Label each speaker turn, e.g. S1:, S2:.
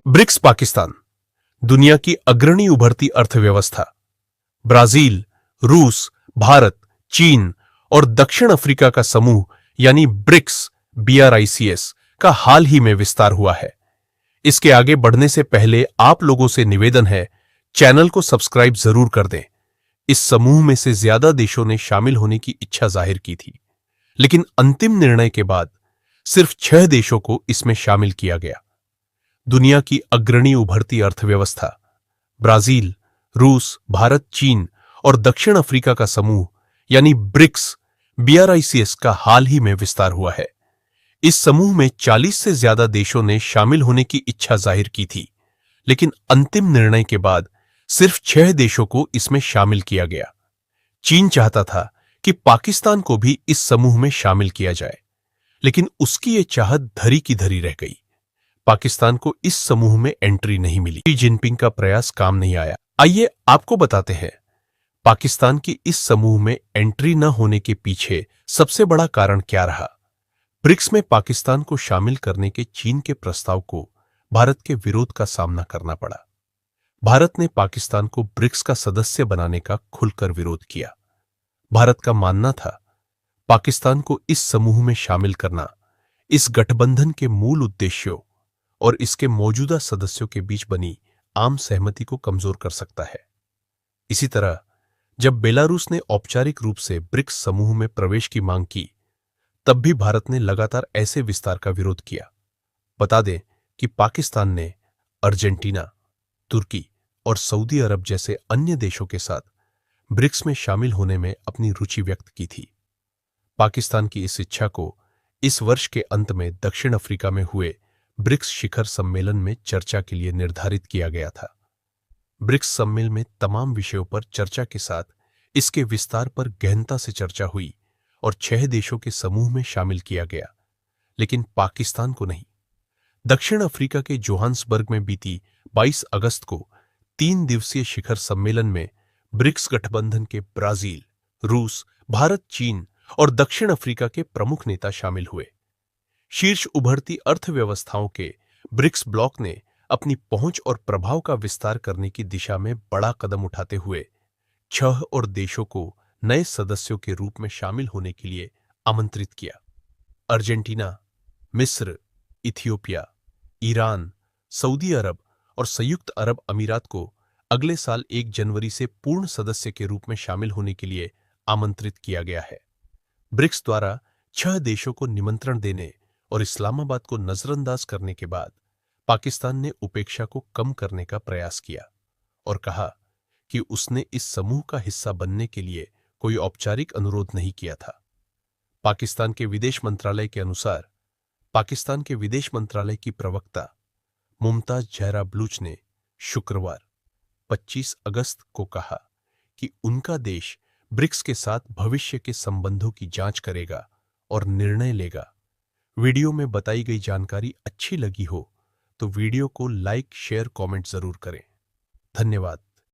S1: BRICS Pakistan, दुनिया की अग्रणी उभरती अर्थव्यवस्था। ब्राजील, रूस, भारत, चीन और दक्षिण अफ्रीका का समूह यानी ब्रिक्स BRICS का हाल ही में विस्तार हुआ है। इसके आगे बढ़ने से पहले आप लोगों से निवेदन है, चैनल को सब्सक्राइब जरूर कर दें। इस समूह में से ज्यादा देशों ने शामिल होने की इच्छा जाहिर की थी, लेकिन अंतिम निर्णय के बाद सिर्फ 6 देशों को इसमें शामिल किया गया। दुनिया की अग्रणी उभरती अर्थव्यवस्था ब्राजील, रूस, भारत, चीन और दक्षिण अफ्रीका का समूह यानी ब्रिक्स BRICS का हाल ही में विस्तार हुआ है। इस समूह में 40 से ज्यादा देशों ने शामिल होने की इच्छा जाहिर की थी, लेकिन अंतिम निर्णय के बाद सिर्फ 6 देशों को इसमें शामिल किया गया। चीन चाहता था कि पाकिस्तान को भी इस समूह में शामिल किया जाए, लेकिन उसकी ये चाहत धरी की धरी रह गई। पाकिस्तान को इस समूह में एंट्री नहीं मिली। शी जिनपिंग का प्रयास काम नहीं आया। आइए आपको बताते हैं, पाकिस्तान की इस समूह में एंट्री न होने के पीछे सबसे बड़ा कारण क्या रहा। ब्रिक्स में पाकिस्तान को शामिल करने के चीन के प्रस्ताव को भारत के विरोध का सामना करना पड़ा। भारत ने पाकिस्तान को ब्रिक्स का सदस्य बनाने का खुलकर विरोध किया। भारत का मानना था, पाकिस्तान को इस समूह में शामिल करना इस गठबंधन के मूल उद्देश्यों और इसके मौजूदा सदस्यों के बीच बनी आम सहमति को कमजोर कर सकता है। इसी तरह जब बेलारूस ने औपचारिक रूप से ब्रिक्स समूह में प्रवेश की मांग की, तब भी भारत ने लगातार ऐसे विस्तार का विरोध किया। बता दें कि पाकिस्तान ने अर्जेंटीना, तुर्की और सऊदी अरब जैसे अन्य देशों के साथ ब्रिक्स में शामिल होने में अपनी रुचि व्यक्त की थी। पाकिस्तान की इस इच्छा को इस वर्ष के अंत में दक्षिण अफ्रीका में हुए ब्रिक्स शिखर सम्मेलन में चर्चा के लिए निर्धारित किया गया था। ब्रिक्स सम्मेलन में तमाम विषयों पर चर्चा के साथ इसके विस्तार पर गहनता से चर्चा हुई और 6 देशों के समूह में शामिल किया गया, लेकिन पाकिस्तान को नहीं। दक्षिण अफ्रीका के जोहान्सबर्ग में बीती 22 अगस्त को 3 दिवसीय शिखर सम्मेलन में ब्रिक्स गठबंधन के ब्राजील, रूस, भारत, चीन और दक्षिण अफ्रीका के प्रमुख नेता शामिल हुए। शीर्ष उभरती अर्थव्यवस्थाओं के ब्रिक्स ब्लॉक ने अपनी पहुंच और प्रभाव का विस्तार करने की दिशा में बड़ा कदम उठाते हुए 6 और देशों को नए सदस्यों के रूप में शामिल होने के लिए आमंत्रित किया। अर्जेंटीना, मिस्र, इथियोपिया, ईरान, सऊदी अरब और संयुक्त अरब अमीरात को अगले साल 1 जनवरी से पूर्ण सदस्य के रूप में शामिल होने के लिए आमंत्रित किया गया है। ब्रिक्स द्वारा 6 देशों को निमंत्रण देने और इस्लामाबाद को नजरअंदाज करने के बाद पाकिस्तान ने उपेक्षा को कम करने का प्रयास किया और कहा कि उसने इस समूह का हिस्सा बनने के लिए कोई औपचारिक अनुरोध नहीं किया था। पाकिस्तान के विदेश मंत्रालय के अनुसार, पाकिस्तान के विदेश मंत्रालय की प्रवक्ता मुमताज जहरा बलूच ने शुक्रवार 25 अगस्त को कहा कि उनका देश ब्रिक्स के साथ भविष्य के संबंधों की जांच करेगा और निर्णय लेगा। वीडियो में बताई गई जानकारी अच्छी लगी हो तो वीडियो को लाइक, शेयर, कमेंट जरूर करें। धन्यवाद।